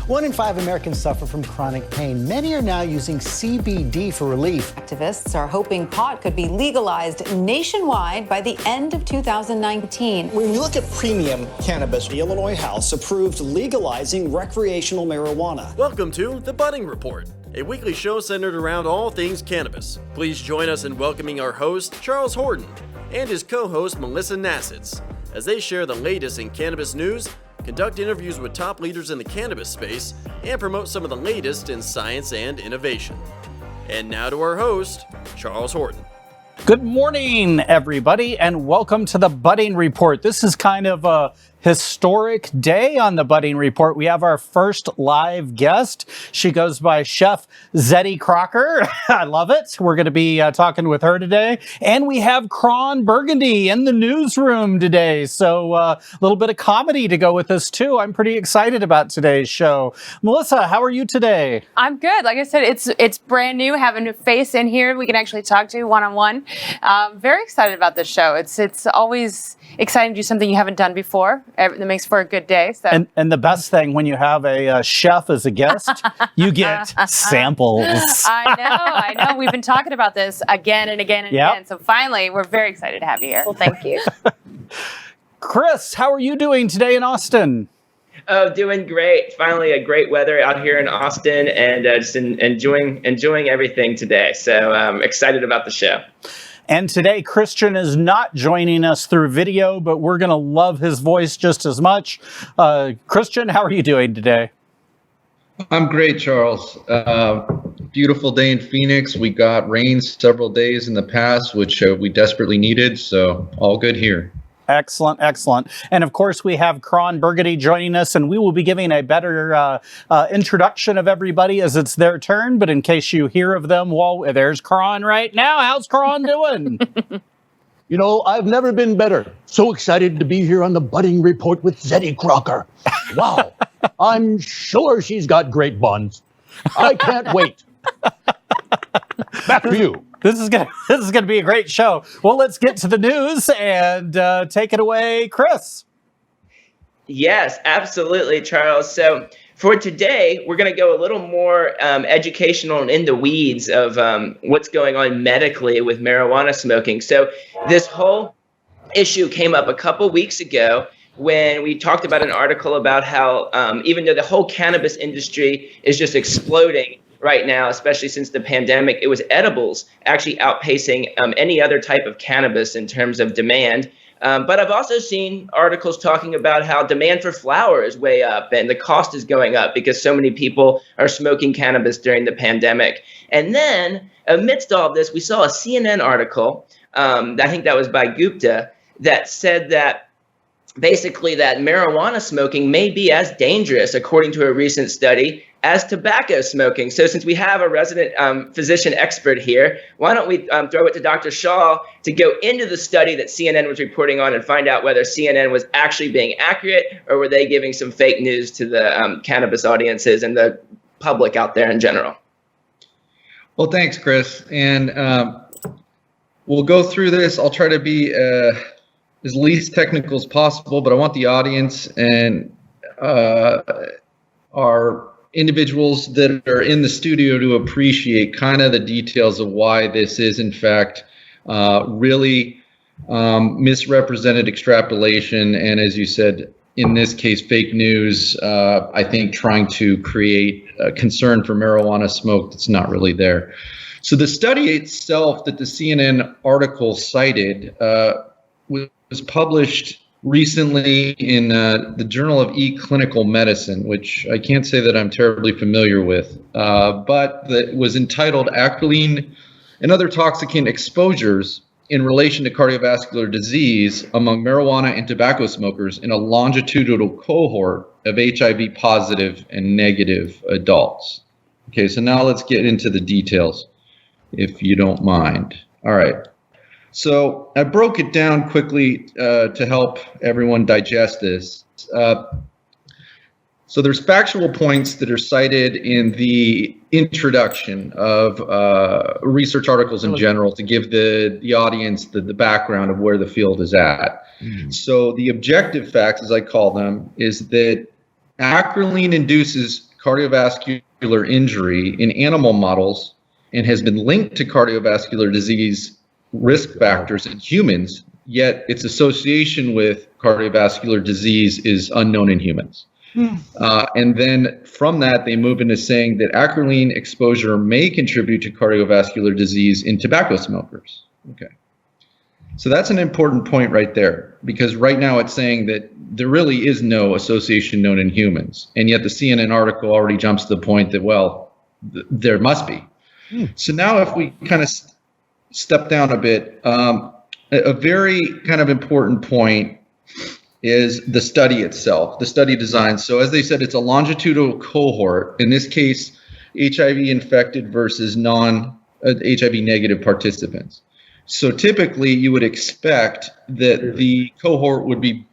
1 in 5 Americans suffer from chronic pain. Many are now using CBD for relief. Activists are hoping pot could be legalized nationwide by the end of 2019. When you look at premium cannabis, the Illinois House approved legalizing recreational marijuana. Welcome to The Budding Report, a weekly show centered around all things cannabis. Please join us in welcoming our host, Charles Horton, and his co-host, Melissa Nasits, as they share the latest in cannabis news, conduct interviews with top leaders in the cannabis space, and promote some of the latest in science and innovation. And now to our host, Charles Horton. Good morning, everybody, and welcome to the Budding Report. This is kind of a historic day on the Budding Report. We have our first live guest. She goes by Chef Zetti Crocker. I love it. We're going to be talking with her today. And we have Kron Burgundy in the newsroom today. So a little bit of comedy to go with this, too. I'm pretty excited about today's show. Melissa, how are you today? I'm good. Like I said, it's brand new, having a face in here we can actually talk to one-on-one. Very excited about this show. It's always exciting to do something you haven't done before. That makes for a good day. So. And the best thing when you have a chef as a guest, you get samples. I know. We've been talking about this again and again and again. So finally, we're very excited to have you here. Well, thank you. Chris, how are you doing today in Austin? Oh, doing great. Finally, a great weather out here in Austin, and just enjoying everything today. So excited about the show. And today, Christian is not joining us through video, but we're going to love his voice just as much. Christian, how are you doing today? I'm great, Charles. Beautiful day in Phoenix. We got rain several days in the past, which we desperately needed, so all good here. Excellent, excellent. And of course, we have Kron Burgundy joining us, and we will be giving a better introduction of everybody as it's their turn. But in case you hear of them, well, there's Kron right now. How's Kron doing? You know, I've never been better. So excited to be here on the Budding Report with Zetti Crocker. Wow, I'm sure she's got great buns. I can't wait. Back to you. This is gonna be a great show. Well, let's get to the news and take it away, Chris. Yes, absolutely, Charles. So for today, we're going to go a little more educational and in the weeds of what's going on medically with marijuana smoking. So this whole issue came up a couple weeks ago when we talked about an article about how even though the whole cannabis industry is just exploding right now, especially since the pandemic, it was edibles actually outpacing any other type of cannabis in terms of demand. But I've also seen articles talking about how demand for flower is way up and the cost is going up because so many people are smoking cannabis during the pandemic. And then amidst all of this, we saw a CNN article, I think that was by Gupta, that said that basically that marijuana smoking may be as dangerous, according to a recent study, as tobacco smoking. So since we have a resident physician expert here, why don't we throw it to Dr. Shaw to go into the study that CNN was reporting on and find out whether CNN was actually being accurate or were they giving some fake news to the cannabis audiences and the public out there in general. Well, thanks, Chris. And we'll go through this. I'll try to be as least technical as possible, but I want the audience and our individuals that are in the studio to appreciate kind of the details of why this is, in fact, really misrepresented extrapolation. And as you said, in this case, fake news, I think trying to create a concern for marijuana smoke that's not really there. So the study itself that the CNN article cited was published recently in the Journal of eClinical Medicine, which I can't say that I'm terribly familiar with, but that was entitled Acrolein and Other Toxicant Exposures in Relation to Cardiovascular Disease Among Marijuana and Tobacco Smokers in a Longitudinal Cohort of HIV Positive and Negative Adults. Okay, so now let's get into the details, if you don't mind. All right. So I broke it down quickly to help everyone digest this. So there's factual points that are cited in the introduction of research articles in general to give the audience the background of where the field is at. Mm-hmm. So the objective facts, as I call them, is that acrolein induces cardiovascular injury in animal models and has been linked to cardiovascular disease risk factors in humans, yet its association with cardiovascular disease is unknown in humans. And then from that, they move into saying that acrolein exposure may contribute to cardiovascular disease in tobacco smokers. Okay. So that's an important point right there, because right now it's saying that there really is no association known in humans. And yet the CNN article already jumps to the point that, well, there must be. So now if we kind of step down a bit, a very kind of important point is the study itself, the study design. So as they said, it's a longitudinal cohort, in this case, HIV infected versus non-HIV negative participants. So typically you would expect that the cohort would be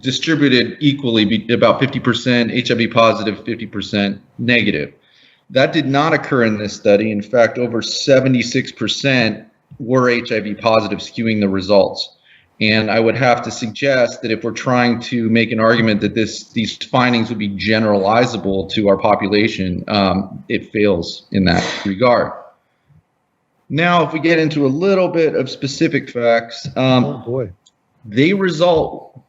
distributed equally, about 50% HIV positive, 50% negative. That did not occur in this study. In fact, over 76% were HIV positive, skewing the results. And I would have to suggest that if we're trying to make an argument that these findings would be generalizable to our population, it fails in that regard. Now, if we get into a little bit of specific facts, they result,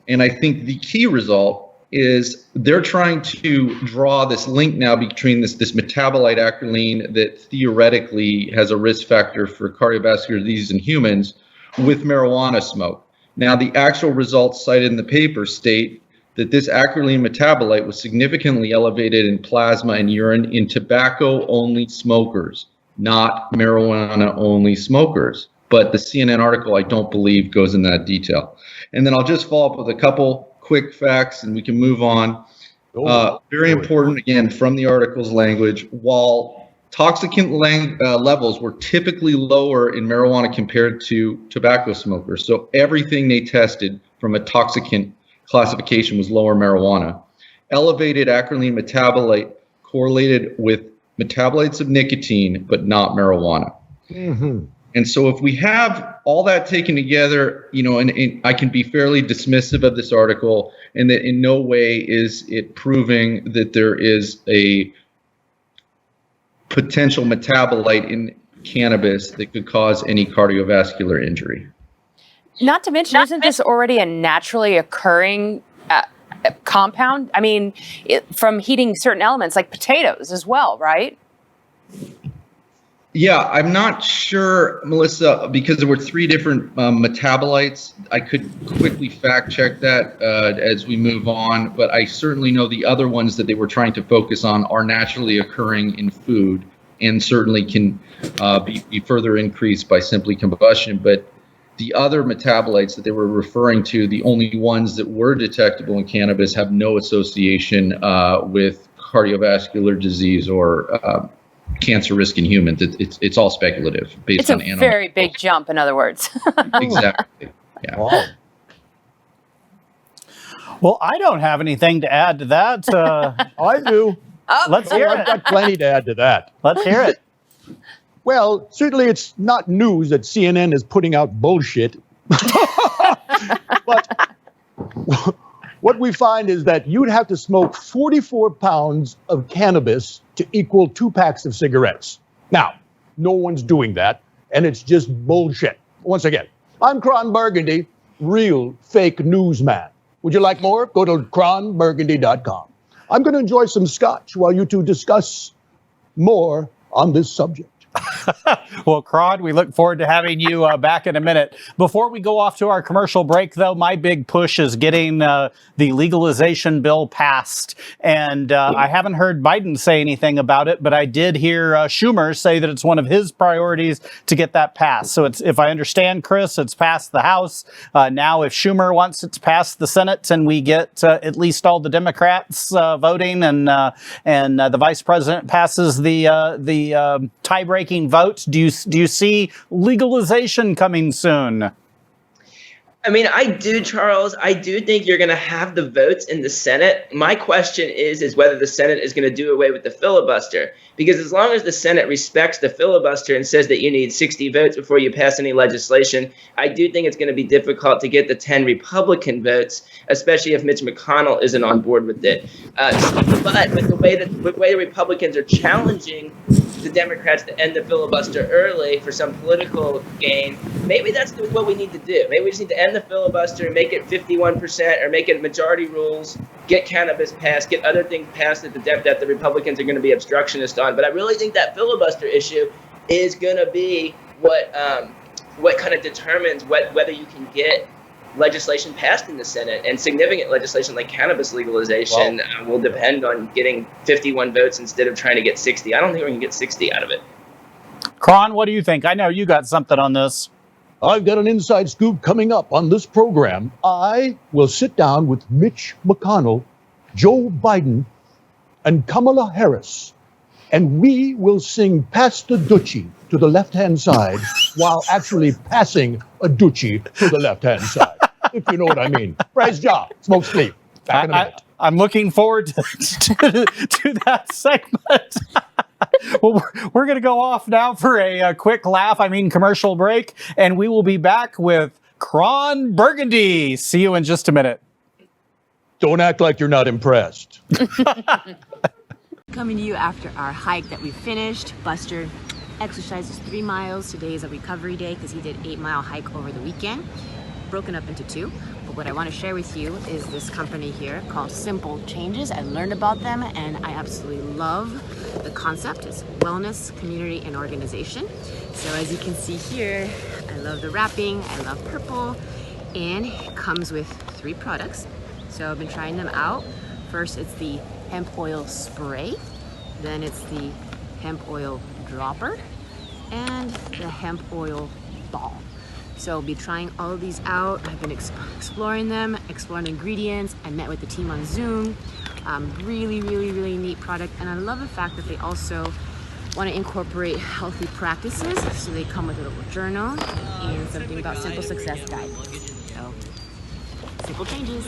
and I think the key result is they're trying to draw this link now between this metabolite acrolein that theoretically has a risk factor for cardiovascular disease in humans with marijuana smoke. Now, the actual results cited in the paper state that this acrolein metabolite was significantly elevated in plasma and urine in tobacco-only smokers, not marijuana-only smokers. But the CNN article, I don't believe, goes in that detail. And then I'll just follow up with a couple quick facts and we can move on. Very important, again, from the article's language, while toxicant levels were typically lower in marijuana compared to tobacco smokers. So everything they tested from a toxicant classification was lower marijuana. Elevated acrolein metabolite correlated with metabolites of nicotine, but not marijuana. And so if we have all that taken together, and I can be fairly dismissive of this article, and that in no way is it proving that there is a potential metabolite in cannabis that could cause any cardiovascular injury. Not to mention, isn't this already a naturally occurring compound? I mean, from heating certain elements like potatoes as well, right? Yeah, I'm not sure, Melissa, because there were 3 different metabolites. I could quickly fact check that as we move on, but I certainly know the other ones that they were trying to focus on are naturally occurring in food and certainly can be further increased by simply combustion. But the other metabolites that they were referring to, the only ones that were detectable in cannabis, have no association with cardiovascular disease or cancer risk in humans. It's all speculative based on animals. It's a very big jump, in other words. Exactly. Yeah. Wow. Well, I don't have anything to add to that. I do. Let's hear I've it. got plenty to add to that. Let's hear it. Well, certainly it's not news that CNN is putting out bullshit. But what we find is that you'd have to smoke 44 pounds of cannabis to equal 2 packs of cigarettes. Now, no one's doing that, and it's just bullshit. Once again, I'm Kron Burgundy, real fake newsman. Would you like more? Go to kronburgundy.com. I'm going to enjoy some scotch while you two discuss more on this subject. Well, Kron, we look forward to having you back in a minute. Before we go off to our commercial break, though, my big push is getting the legalization bill passed. And I haven't heard Biden say anything about it, but I did hear Schumer say that it's one of his priorities to get that passed. So it's, if I understand, Chris, it's passed the House. Now, if Schumer wants it to pass the Senate and we get at least all the Democrats voting and the vice president passes the tie-breaking vote, do you see legalization coming soon? I mean, I do, Charles. I do think you're going to have the votes in the Senate. My question is whether the Senate is going to do away with the filibuster. Because as long as the Senate respects the filibuster and says that you need 60 votes before you pass any legislation, I do think it's going to be difficult to get the 10 Republican votes, especially if Mitch McConnell isn't on board with it. But with the way the Republicans are challenging the Democrats to end the filibuster early for some political gain, maybe that's what we need to do. Maybe we just need to end the filibuster and make it 51% or make it majority rules, get cannabis passed, get other things passed that the Republicans are going to be obstructionist on. But I really think that filibuster issue is going to be what kind of determines whether you can get legislation passed in the Senate, and significant legislation like cannabis legalization will depend on getting 51 votes instead of trying to get 60. I don't think we can get 60 out of it. Kron, what do you think? I know you got something on this. I've got an inside scoop coming up on this program. I will sit down with Mitch McConnell, Joe Biden, and Kamala Harris, and we will sing Pass the Dutchie to the left-hand side while actually passing a Dutchie to the left-hand sgoing if you know what I mean. Praise Jah. Smoke sleep. Back in a minute. I'm looking forward to that segment. Well, we're going to go off now for a quick commercial break, and we will be back with Kron Burgundy. See you in just a minute. Don't act like you're not impressed. Coming to you after our hike that we finished. Buster exercises 3 miles. Today is a recovery day because he did 8-mile hike over the weekend, broken up into 2. But what I want to share with you is this company here called Simple Changes. I learned about them and I absolutely love the concept. It's wellness, community, and organization. So as you can see here, I love the wrapping. I love purple, and it comes with 3 products. So I've been trying them out. First, it's the hemp oil spray. Then it's the hemp oil dropper and the hemp oil ball. So I'll be trying all of these out. I've been exploring them, exploring ingredients. I met with the team on Zoom. Really neat product. And I love the fact that they also want to incorporate healthy practices. So they come with a little journal and something about Simple Success Guide. So, Simple Changes.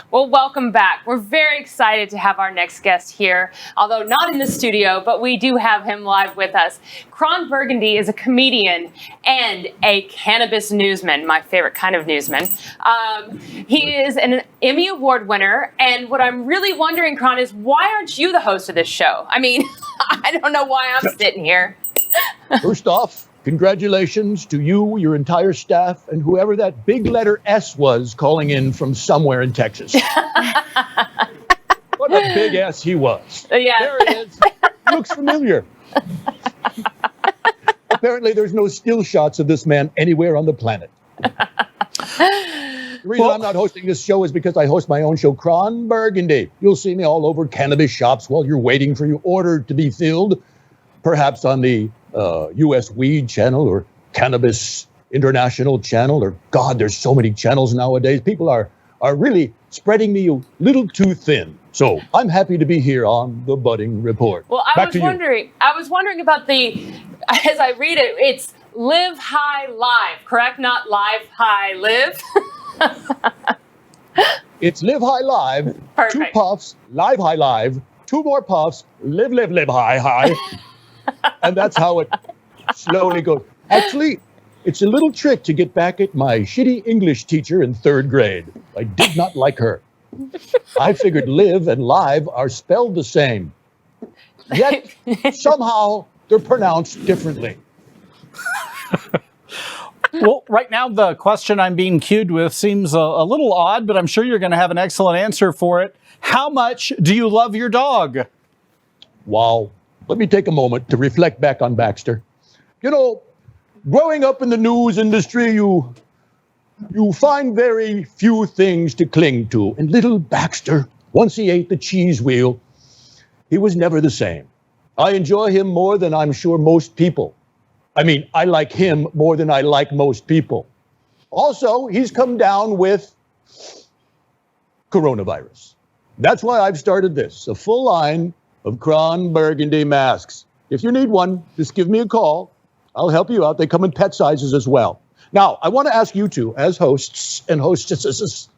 Well, welcome back. We're very excited to have our next guest here, although not in the studio, but we do have him live with us. Kron Burgundy is a comedian and a cannabis newsman, my favorite kind of newsman. He is an Emmy Award winner, and what I'm really wondering, Kron, is why aren't you the host of this show? I mean, I don't know why I'm sitting here. First off, congratulations to you, your entire staff, and whoever that big letter S was calling in from somewhere in Texas. What a big S he was. Yeah. There he is. Looks familiar. Apparently, there's no still shots of this man anywhere on the planet. The reason I'm not hosting this show is because I host my own show, Kron Burgundy. You'll see me all over cannabis shops while you're waiting for your order to be filled, perhaps on the U.S. Weed channel or Cannabis International channel, or God, there's so many channels nowadays. People are really spreading me a little too thin. So I'm happy to be here on the Budding Report. Well, I was wondering about as I read it, it's Live High Live, correct? Not Live High Live. It's Live High Live. Perfect. 2 puffs, Live High Live. 2 more puffs, live high high. And that's how it slowly goes. Actually, it's a little trick to get back at my shitty English teacher in 3rd grade. I did not like her. I figured live and live are spelled the same. Yet, somehow, they're pronounced differently. Well, right now, the question I'm being cued with seems a little odd, but I'm sure you're going to have an excellent answer for it. How much do you love your dog? Wow. Let me take a moment to reflect back on Baxter. You know, growing up in the news industry, you find very few things to cling to. And little Baxter, once he ate the cheese wheel, he was never the same. I enjoy him more than I'm sure most people. I mean, I like him more than I like most people. Also, he's come down with coronavirus. That's why I've started this, a full line of Kron Burgundy masks. If you need one, just give me a call. I'll help you out. They come in pet sizes as well. Now, I want to ask you two, as hosts and hostesses,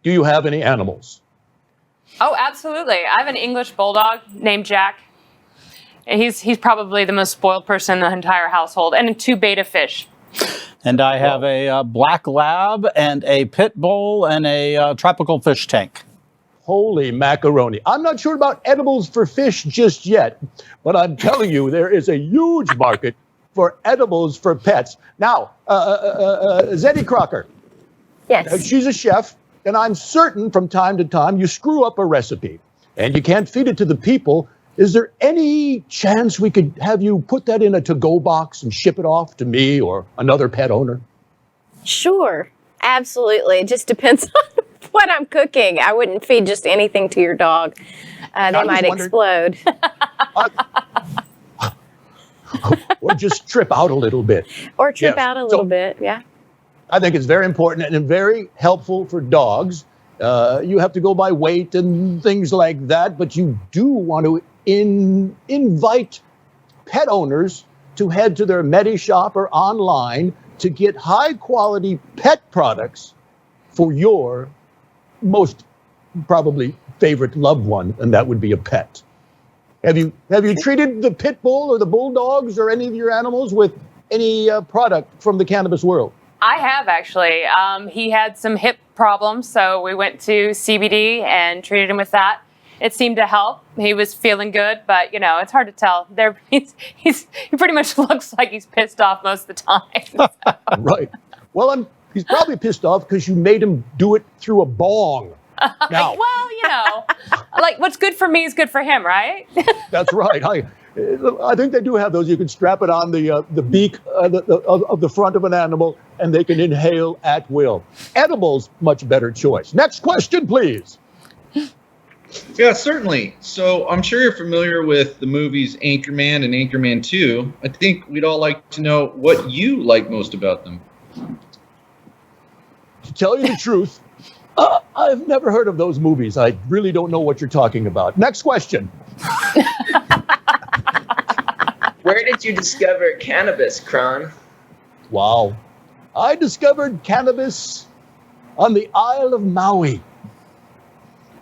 do you have any animals? Oh, absolutely. I have an English bulldog named Jack. And he's probably the most spoiled person in the entire household, and 2 betta fish. And I have a black lab and a pit bull and a tropical fish tank. Holy macaroni. I'm not sure about edibles for fish just yet, but I'm telling you, there is a huge market for edibles for pets. Now, Zetti Crocker. Yes. She's a chef, and I'm certain from time to time you screw up a recipe, and you can't feed it to the people. Is there any chance we could have you put that in a to-go box and ship it off to me or another pet owner? Sure. Absolutely. It just depends on what I'm cooking. I wouldn't feed just anything to your dog. They might explode. Or just trip out a little bit. Or trip out a little bit, yeah. I think it's very important and very helpful for dogs. You have to go by weight and things like that, but you do want to invite pet owners to head to their MediShop or online to get high-quality pet products for your most probably favorite loved one, and that would be a pet. Have you treated the pit bull or the bulldogs or any of your animals with any product from the cannabis world? I have, actually. He had some hip problems, so we went to CBD and treated him with that. It seemed to help. He was feeling good, but, it's hard to tell. He pretty much looks like he's pissed off most of the time. Right. Well, he's probably pissed off because you made him do it through a bong. Now. Well, like what's good for me is good for him, right? That's right. I think they do have those. You can strap it on the beak of the front of an animal, and they can inhale at will. Edibles, much better choice. Next question, please. Yeah, certainly. So I'm sure you're familiar with the movies Anchorman and Anchorman 2. I think we'd all like to know what you like most about them. To tell you the truth, I've never heard of those movies. I really don't know what you're talking about. Next question. Where did you discover cannabis, Kron? Wow. I discovered cannabis on the Isle of Maui.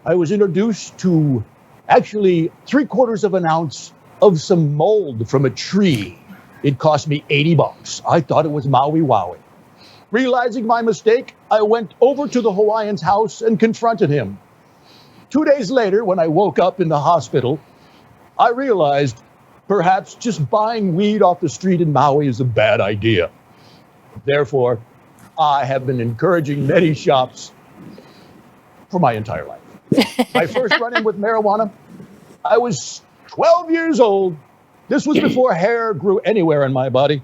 I was introduced to actually 3/4 of an ounce of some mold from a tree. It cost me $80. I thought it was Maui Wowie. Realizing my mistake, I went over to the Hawaiian's house and confronted him. 2 days later, when I woke up in the hospital, I realized perhaps just buying weed off the street in Maui is a bad idea. Therefore, I have been encouraging many shops for my entire life. My first run-in with marijuana, I was 12 years old. This was before hair grew anywhere in my body.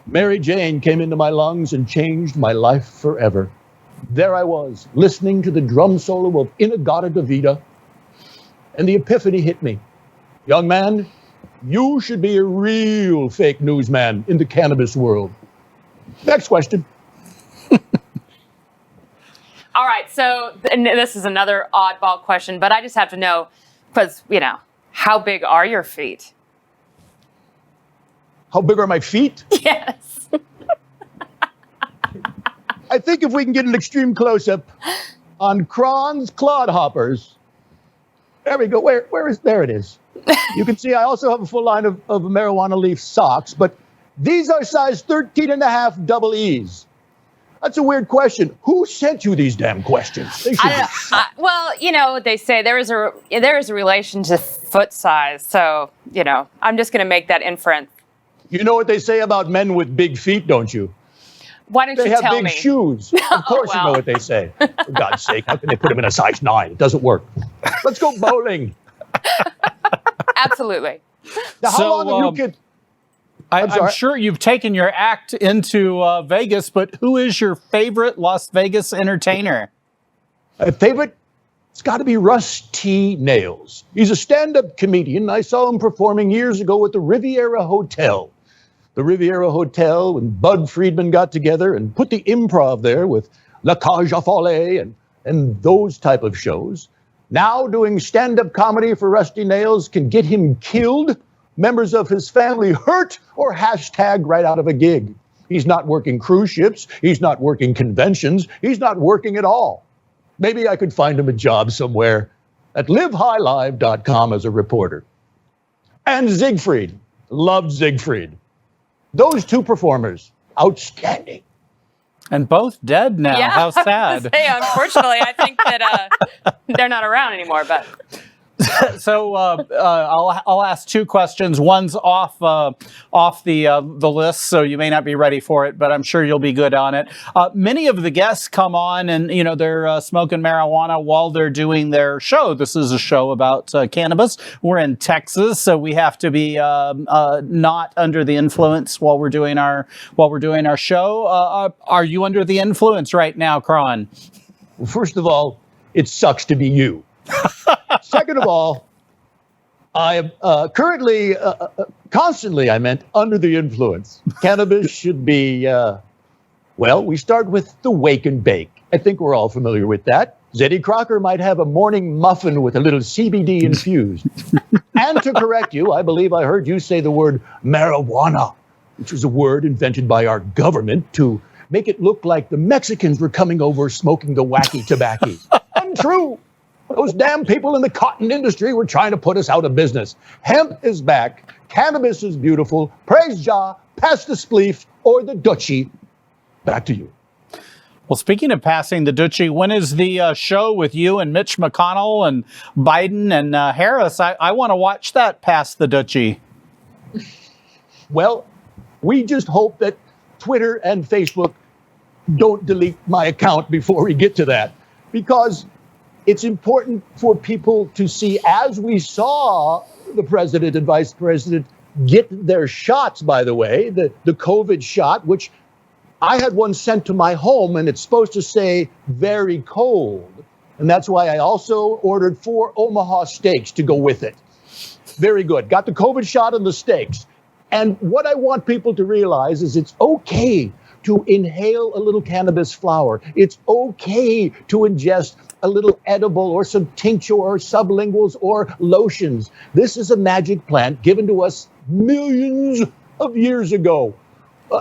Mary Jane came into my lungs and changed my life forever. There I was, listening to the drum solo of Inagata Davida, and the epiphany hit me. Young man, you should be a real fake newsman in the cannabis world. Next question. All right, so and this is another oddball question, but I just have to know, because, how big are your feet? How big are my feet? Yes. I think if we can get an extreme close-up on Kron's clodhoppers. There we go. There it is. You can see I also have a full line of marijuana leaf socks, but these are size 13.5 double E's. That's a weird question. Who sent you these damn questions? They well, they say there is a relation to foot size, so I'm just going to make that inference. You know what they say about men with big feet, don't you? Why don't you tell me? They have big shoes. Of course you know what they say. For God's sake, how can they put them in a size 9? It doesn't work. Let's go bowling. Absolutely. Now, how long have you kids? I'm sure you've taken your act into Vegas, but who is your favorite Las Vegas entertainer? Favorite? It's got to be Russ T. Nailz. He's a stand-up comedian. I saw him performing years ago at the Riviera Hotel. The Riviera Hotel, when Bud Friedman got together and put the improv there with La Cage aux Folles and those type of shows. Now doing stand-up comedy for Rusty Nailz can get him killed, members of his family hurt, or hashtag right out of a gig. He's not working cruise ships. He's not working conventions. He's not working at all. Maybe I could find him a job somewhere at livehighlive.com as a reporter. And Siegfried. Loved Siegfried. Those two performers, outstanding. And both dead now. Yeah, How I was gonna sad. say, unfortunately, I think that they're not around anymore. But So I'll ask two questions. One's off the list, so you may not be ready for it, but I'm sure you'll be good on it. Many of the guests come on and they're smoking marijuana while they're doing their show. This is a show about cannabis. We're in Texas, so we have to be not under the influence while we're doing our show. Are you under the influence right now, Kron? Well, first of all, it sucks to be you. Second of all, I am currently, constantly, under the influence. Cannabis should be, we start with the wake and bake. I think we're all familiar with that. Zetti Crocker might have a morning muffin with a little CBD infused. And to correct you, I believe I heard you say the word marijuana, which was a word invented by our government to make it look like the Mexicans were coming over smoking the wacky tobacco. Untrue. Those damn people in the cotton industry were trying to put us out of business. Hemp is back. Cannabis is beautiful. Praise Jah. Pass the spleef or the Dutchie. Back to you. Well, speaking of passing the Dutchie, when is the show with you and Mitch McConnell and Biden and Harris? I want to watch that pass the Dutchie. Well, we just hope that Twitter and Facebook don't delete my account before we get to that, because it's important for people to see, as we saw the president and vice president get their shots, by the way, the COVID shot, which I had one sent to my home, and it's supposed to say very cold. And that's why I also ordered 4 Omaha steaks to go with it. Very good. Got the COVID shot and the steaks. And what I want people to realize is it's okay to inhale a little cannabis flower. It's okay to ingest a little edible or some tincture or sublinguals or lotions. This is a magic plant given to us millions of years ago.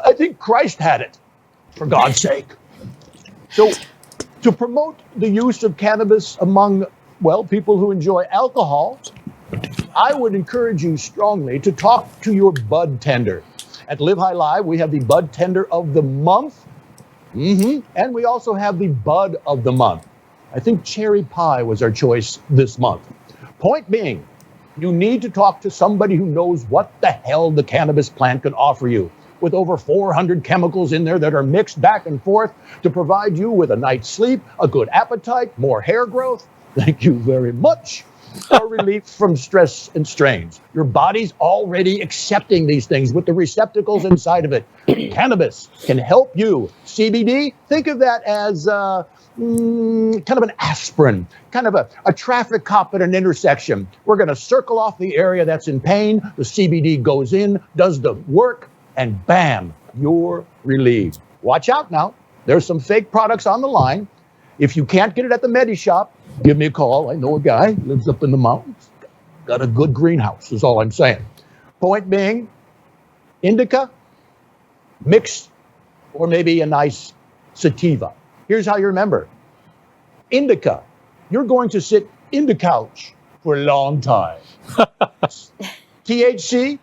I think Christ had it, for God's sake. So to promote the use of cannabis among, people who enjoy alcohol, I would encourage you strongly to talk to your bud tender. At Live High Live, we have the Bud Tender of the Month. And we also have the Bud of the Month. I think cherry pie was our choice this month. Point being, you need to talk to somebody who knows what the hell the cannabis plant can offer you, with over 400 chemicals in there that are mixed back and forth to provide you with a night's sleep, a good appetite, more hair growth. Thank you very much. Or relief from stress and strains. Your body's already accepting these things with the receptacles inside of it. Cannabis can help you. CBD, think of that as kind of an aspirin, kind of a traffic cop at an intersection. We're going to circle off the area that's in pain. The CBD goes in, does the work, and bam, you're relieved. Watch out now. There's some fake products on the line. If you can't get it at the Medi Shop, give me a call. I know a guy who lives up in the mountains. Got a good greenhouse, is all I'm saying. Point being, indica, mixed, or maybe a nice sativa. Here's how you remember. Indica, you're going to sit in the couch for a long time. THC,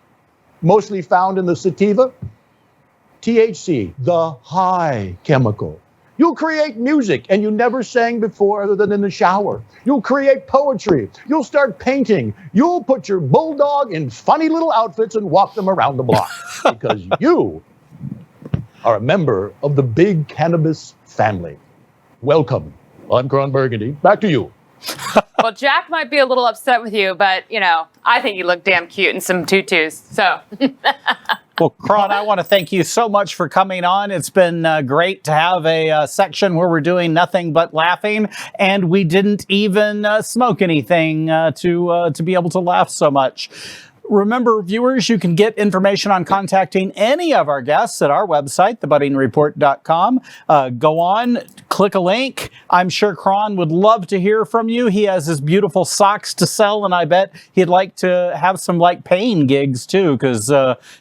mostly found in the sativa. THC, the high chemical. You'll create music, and you never sang before other than in the shower. You'll create poetry. You'll start painting. You'll put your bulldog in funny little outfits and walk them around the block because you are a member of the big cannabis family. Welcome. I'm Kron Burgundy. Back to you. Well, Jack might be a little upset with you, but, I think you look damn cute in some tutus, so. Well, Kron, I want to thank you so much for coming on. It's been great to have a section where we're doing nothing but laughing, and we didn't even smoke anything to be able to laugh so much. Remember, viewers, you can get information on contacting any of our guests at our website, thebuddingreport.com. Go on, click a link. I'm sure Kron would love to hear from you. He has his beautiful socks to sell, and I bet he'd like to have some like paying gigs too, because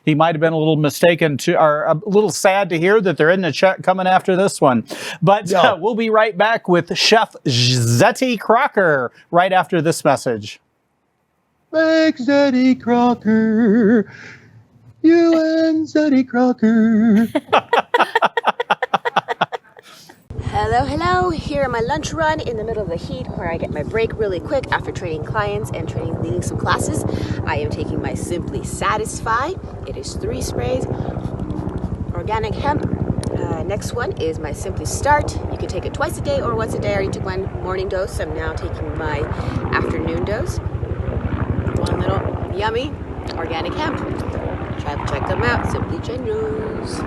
he might have been a little mistaken or a little sad to hear that there isn't a check coming after this one. But we'll be right back with Chef Zetti Crocker right after this message. Make Zetti Crocker. You and Zetti Crocker. Hello, hello. Here on my lunch run in the middle of the heat where I get my break really quick after training clients and leading some classes. I am taking my Simply Satisfy. It is 3 sprays, organic hemp. Next one is my Simply Start. You can take it twice a day or once a day. I already took my morning dose. I'm now taking my afternoon dose. One little yummy organic hemp. Check them out. Simply Generous.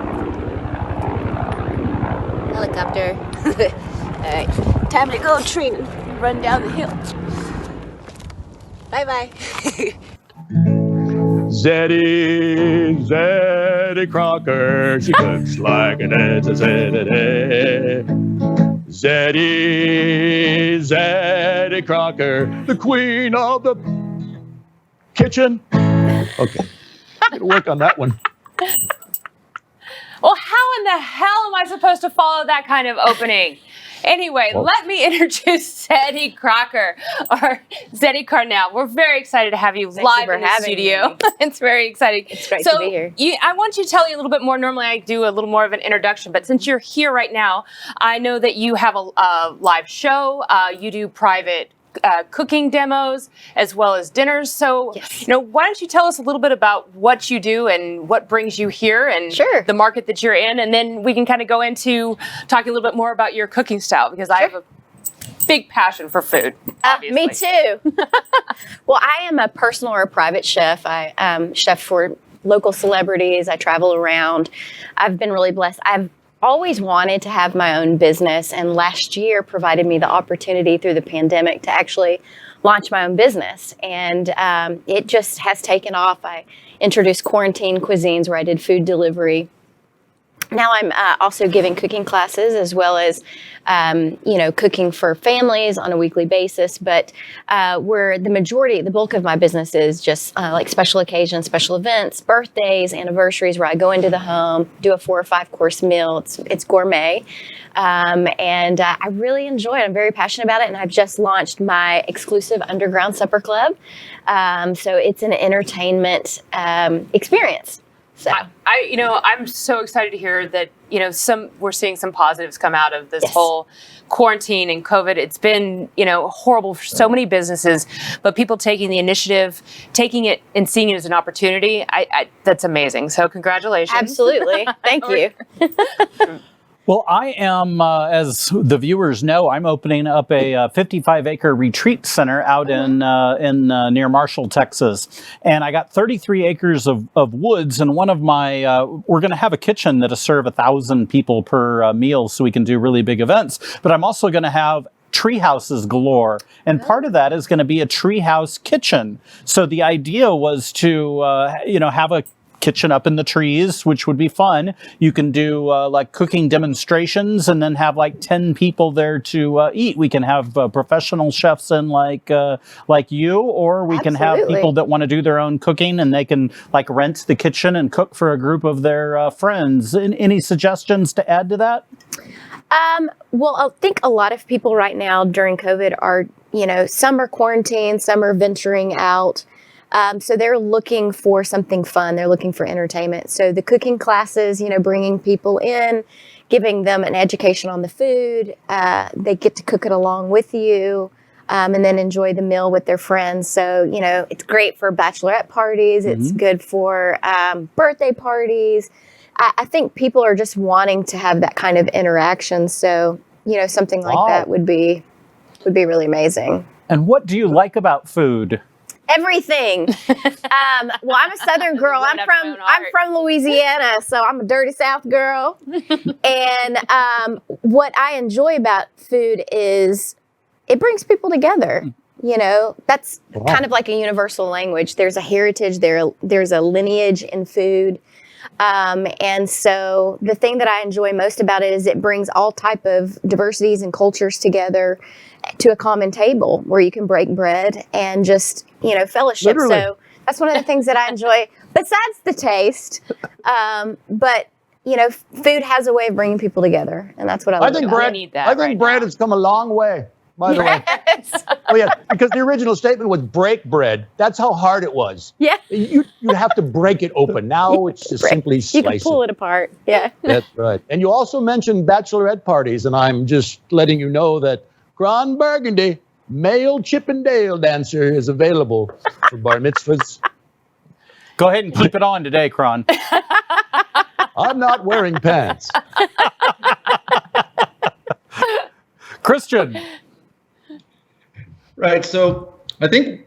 Helicopter. Alright, time to go train and run down the hill. Bye bye. Zetti Crocker. She looks like an Zetti. Zetti Crocker, the queen of the kitchen. Okay, gonna work on that one. Well, how in the hell am I supposed to follow that kind of opening? Anyway, let me introduce Zetti Crocker, or Zetti Carnell. We're very excited to have you live in the studio. It's very exciting. It's great to be here. I want you to tell you a little bit more. Normally I do a little more of an introduction, but since you're here right now, I know that you have a live show. You do private cooking demos as well as dinners. So, why don't you tell us a little bit about what you do and what brings you here and the market that you're in, and then we can kind of go into talking a little bit more about your cooking style, because I have a big passion for food. Me too. Well, I am a personal or a private chef. I chef for local celebrities. I travel around. I've been really blessed. I've always wanted to have my own business, and last year provided me the opportunity through the pandemic to actually launch my own business, and it just has taken off. I introduced quarantine cuisines where I did food delivery. Now I'm also giving cooking classes as well as, cooking for families on a weekly basis. But where the bulk of my business is just like special occasions, special events, birthdays, anniversaries, where I go into the home, do a 4 or 5 course meal. It's gourmet. And I really enjoy it. I'm very passionate about it. And I've just launched my exclusive Underground Supper Club. So it's an entertainment experience. So I'm so excited to hear that, we're seeing some positives come out of this whole quarantine and COVID. It's been, horrible for so many businesses, but people taking the initiative, taking it and seeing it as an opportunity, that's amazing. So congratulations. Absolutely. Thank you. Well, I am, as the viewers know, I'm opening up a 55-acre retreat center out in near Marshall, Texas. And I got 33 acres of woods, and one of my, we're going to have a kitchen that'll serve 1,000 people per meal, so we can do really big events. But I'm also going to have tree houses galore, and part of that is going to be a tree house kitchen. So the idea was to, have a kitchen up in the trees, which would be fun. You can do like cooking demonstrations and then have like 10 people there to eat. We can have professional chefs in like you, or we can have people that want to do their own cooking and they can like rent the kitchen and cook for a group of their friends. Any suggestions to add to that? Well, I think a lot of people right now during COVID are, some are quarantined, some are venturing out. So they're looking for something fun. They're looking for entertainment. So the cooking classes, bringing people in, giving them an education on the food. They get to cook it along with you, and then enjoy the meal with their friends. So, it's great for bachelorette parties. It's good for birthday parties. I think people are just wanting to have that kind of interaction. So, something like that would be really amazing. And what do you like about food? Everything. Well, I'm a Southern girl. I'm from Louisiana, so I'm a dirty South girl. And what I enjoy about food is it brings people together. You know, that's kind of like a universal language. There's a heritage, there's a lineage in food. And so the thing that I enjoy most about it is it brings all type of diversities and cultures together to a common table where you can break bread and just, you know, fellowship. Literally. So that's one of the things that I enjoy besides the taste. But, you know, food has a way of bringing people together, and that's what I love. I think about bread. it. need that I think right bread now. has come a long way. By the way. Oh yeah, because the original statement was break bread. That's how hard it was. Yeah. You have to break it open. Now it's just simply You slice can pull it apart. Yeah. That's right. And you also mentioned bachelorette parties, and I'm just letting you know that Kron Burgundy, male Chippendale dancer, is available for bar mitzvahs. Go ahead and keep it on today, Kron. I'm not wearing pants. Christian. Right. So I think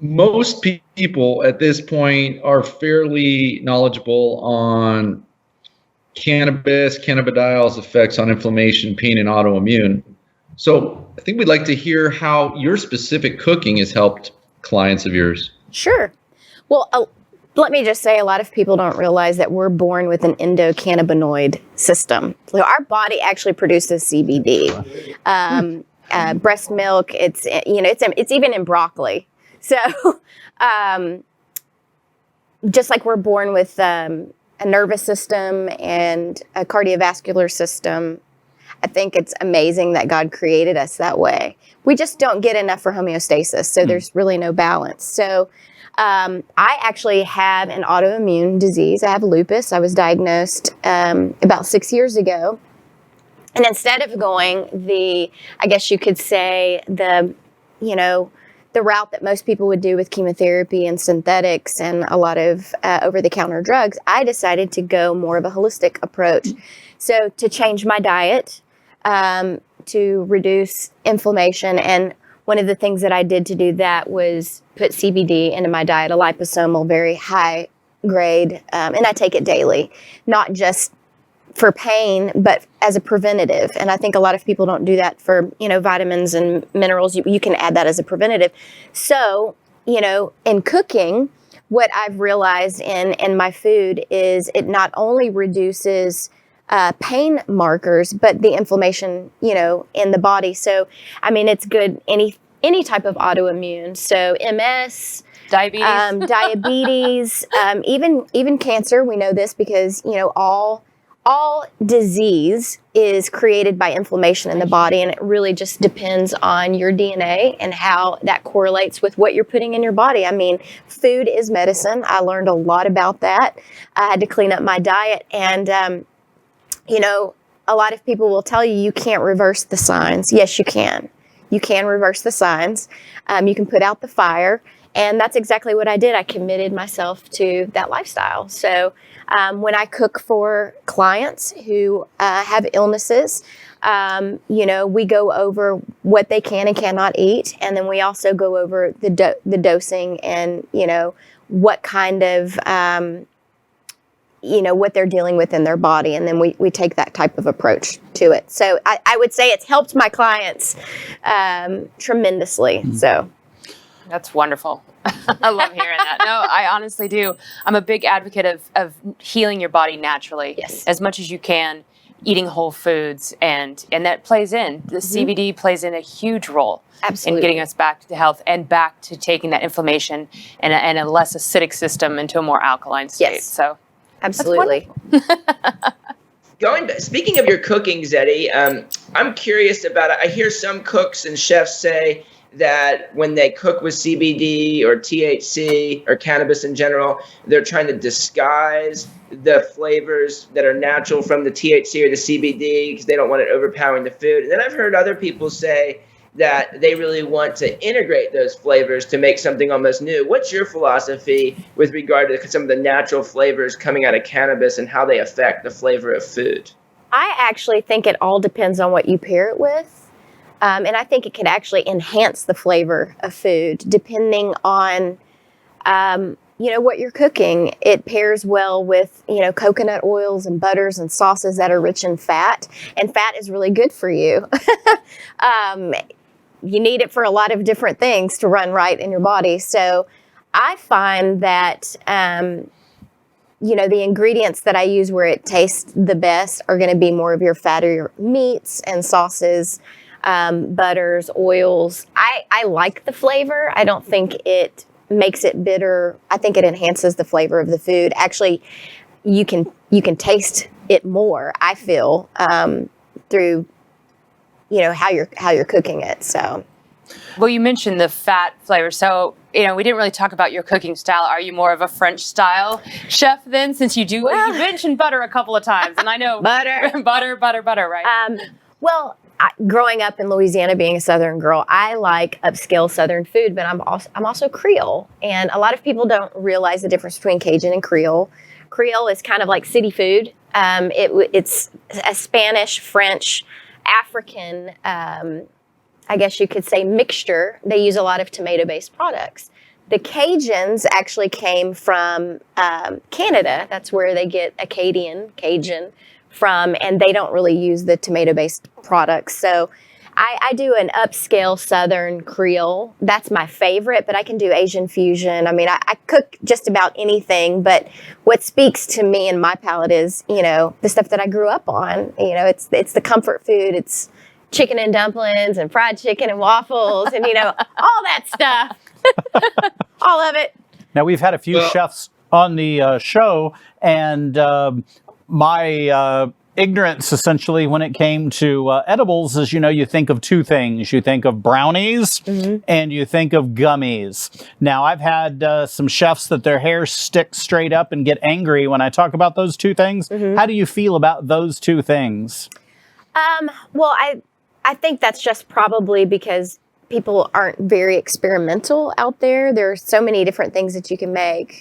most people at this point are fairly knowledgeable on cannabis, cannabidiols effects on inflammation, pain, and autoimmune. So I think we'd like to hear how your specific cooking has helped clients of yours. Sure. Well, let me just say, a lot of people don't realize that we're born with an endocannabinoid system. So our body actually produces CBD. Breast milk, it's even in broccoli. So just like we're born with a nervous system and a cardiovascular system, I think it's amazing that God created us that way. We just don't get enough for homeostasis, so there's really no balance. So I actually have an autoimmune disease. I have lupus. I was diagnosed about 6 years ago. And instead of going I guess you could say the route that most people would do with chemotherapy and synthetics and a lot of over-the-counter drugs, I decided to go more of a holistic approach. So to change my diet, to reduce inflammation, and one of the things that I did to do that was put CBD into my diet, a liposomal, very high grade, and I take it daily, not just for pain, but as a preventative. And I think a lot of people don't do that for, vitamins and minerals. You can add that as a preventative. So, in cooking, what I've realized in my food is it not only reduces pain markers, but the inflammation, in the body. So, it's good any type of autoimmune. So MS, diabetes, even cancer. We know this because, all disease is created by inflammation in the body, and it really just depends on your DNA and how that correlates with what you're putting in your body. Food is medicine. I learned a lot about that. I had to clean up my diet, and a lot of people will tell you can't reverse the signs. Yes, you can. You can reverse the signs. You can put out the fire. And that's exactly what I did. I committed myself to that lifestyle. So when I cook for clients who have illnesses, we go over what they can and cannot eat. And then we also go over the dosing and, what kind of, what they're dealing with in their body. And then we take that type of approach to it. So I would say it's helped my clients tremendously. So. That's wonderful. I love hearing that. No, I honestly do. I'm a big advocate of healing your body naturally, as much as you can, eating whole foods, and that plays in. The CBD plays in a huge role in getting us back to health and back to taking that inflammation and a less acidic system into a more alkaline state. Yes. So, absolutely. Speaking of your cooking, Zetti, I'm curious about it. I hear some cooks and chefs say that when they cook with CBD or THC or cannabis in general, they're trying to disguise the flavors that are natural from the THC or the CBD because they don't want it overpowering the food. And then I've heard other people say that they really want to integrate those flavors to make something almost new. What's your philosophy with regard to some of the natural flavors coming out of cannabis and how they affect the flavor of food? I actually think it all depends on what you pair it with. And I think it can actually enhance the flavor of food depending on, what you're cooking. It pairs well with, coconut oils and butters and sauces that are rich in fat. And fat is really good for you. you need it for a lot of different things to run right in your body. So I find that, the ingredients that I use where it tastes the best are going to be more of your fattier meats and sauces, butters, oils. I like the flavor. I don't think it makes it bitter. I think it enhances the flavor of the food. Actually, you can taste it more, I feel, through how you're cooking it. So, well, you mentioned the fat flavor. So, we didn't really talk about your cooking style. Are you more of a French style chef then? Since you mentioned butter a couple of times, and I know butter, right? Growing up in Louisiana, being a Southern girl, I like upscale Southern food, but I'm also Creole, and a lot of people don't realize the difference between Cajun and Creole. Creole is kind of like city food. It's a Spanish, French, African, I guess you could say, mixture. They use a lot of tomato-based products. The Cajuns actually came from Canada. That's where they get Cajun from, and they don't really use the tomato-based products. So I do an upscale Southern Creole. That's my favorite, but I can do Asian fusion. I mean, I cook just about anything, but what speaks to me and my palate is, the stuff that I grew up on. It's the comfort food. It's chicken and dumplings and fried chicken and waffles and, all that stuff. All of it. Now, we've had a few chefs on the show, and my ignorance, essentially, when it came to edibles is, you think of two things. You think of brownies and you think of gummies. Now, I've had some chefs that their hair sticks straight up and get angry when I talk about those two things. How do you feel about those two things? Well, I think that's just probably because people aren't very experimental out there. There are so many different things that you can make.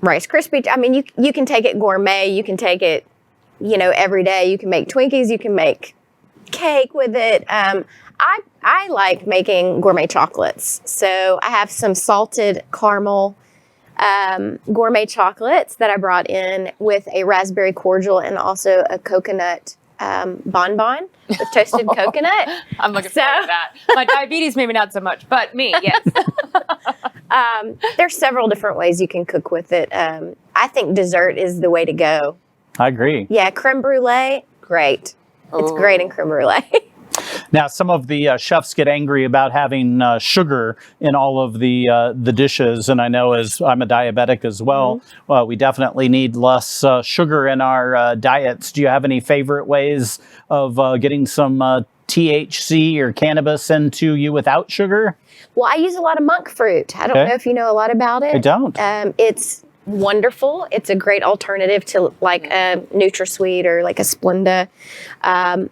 Rice Krispie. You can take it gourmet. You can take it, every day. You can make Twinkies. You can make cake with it. I like making gourmet chocolates. So I have some salted caramel gourmet chocolates that I brought in with a raspberry cordial and also a coconut bonbon with toasted coconut. I'm looking forward to that. My diabetes, maybe not so much, but me, yes. There's several different ways you can cook with it. I think dessert is the way to go. I agree. Yeah, creme brulee, great. It's great in creme brulee. Now, some of the chefs get angry about having sugar in all of the dishes, and I know as I'm a diabetic as well, we definitely need less sugar in our diets. Do you have any favorite ways of getting some THC or cannabis into you without sugar? Well, I use a lot of monk fruit. I don't know if you know a lot about it. I don't. It's wonderful. It's a great alternative to like a NutraSweet or like a Splenda.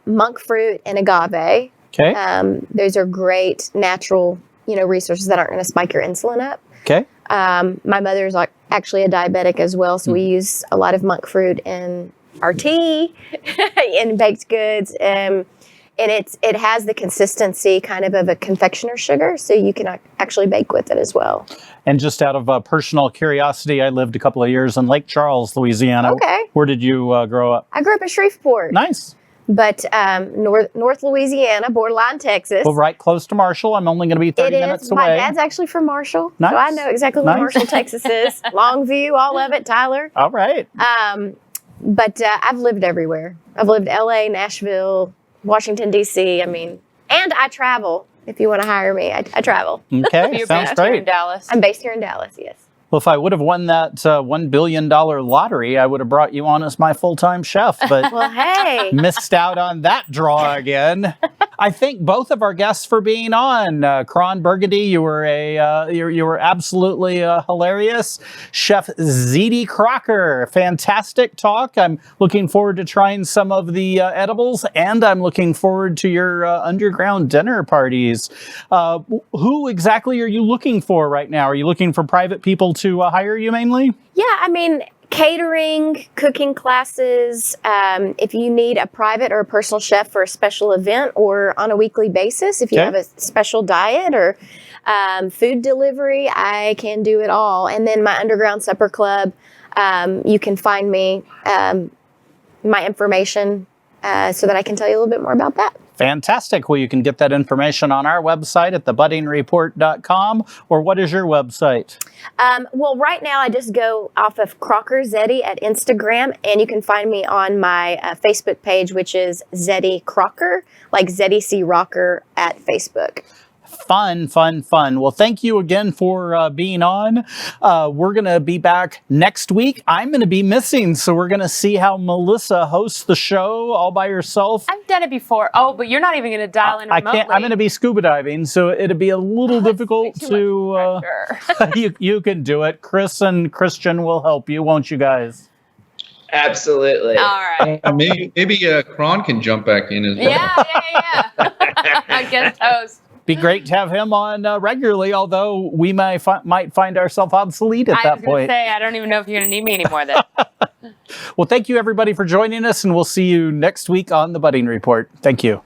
Monk fruit and agave. Okay. Those are great natural, resources that aren't going to spike your insulin up. Okay. My mother's actually a diabetic as well, so we use a lot of monk fruit in our tea, in baked goods, and it has the consistency kind of a confectioner sugar, so you can actually bake with it as well. And just out of personal curiosity, I lived a couple of years in Lake Charles, Louisiana. Okay. Where did you grow up? I grew up in Shreveport. Nice. But North Louisiana, borderline Texas. Well, right close to Marshall. I'm only going to be 30 minutes away. My dad's actually from Marshall. Nice. So I know exactly where Marshall, Texas is. Longview, all of it, Tyler. All right. But I've lived everywhere. I've lived LA, Nashville, Washington, D.C. And I travel. If you want to hire me, I travel. Okay, You're sounds based great. here in Dallas. I'm based here in Dallas, yes. Well, if I would have won that $1 billion lottery, I would have brought you on as my full-time chef, but Well, hey. missed out on that draw again. I thank both of our guests for being on. Kron Burgundy, you were you were absolutely hilarious. Chef Zetti Crocker, fantastic talk. I'm looking forward to trying some of the edibles, and I'm looking forward to your underground dinner parties. Who exactly are you looking for right now? Are you looking for private people to hire you mainly? Yeah, catering, cooking classes. If you need a private or a personal chef for a special event or on a weekly basis, if you have a special diet or food delivery, I can do it all. And then my Underground Supper Club, you can find me, my information so that I can tell you a little bit more about that. Fantastic. Well, you can get that information on our website at thebuddingreport.com, or what is your website? Well, right now I just go off of Crocker Zetti at Instagram, and you can find me on my Facebook page, which is Zetti Crocker, like Zetti C. Rocker at Facebook. Fun. Well, thank you again for being on. We're going to be back next week. I'm going to be missing, so we're going to see how Melissa hosts the show all by herself. I've done it before. Oh, but you're not even going to dial in remotely. I'm going to be scuba diving, so it'll be a little difficult to... you can do it. Chris and Christian will help you, won't you guys? Absolutely. All right. Maybe Kron can jump back in as well. Yeah. Guest host. Be great to have him on regularly, although we might find ourselves obsolete at that point. I was going to say, I don't even know if you're going to need me anymore then. Well, thank you everybody for joining us, and we'll see you next week on the Budding Report. Thank you.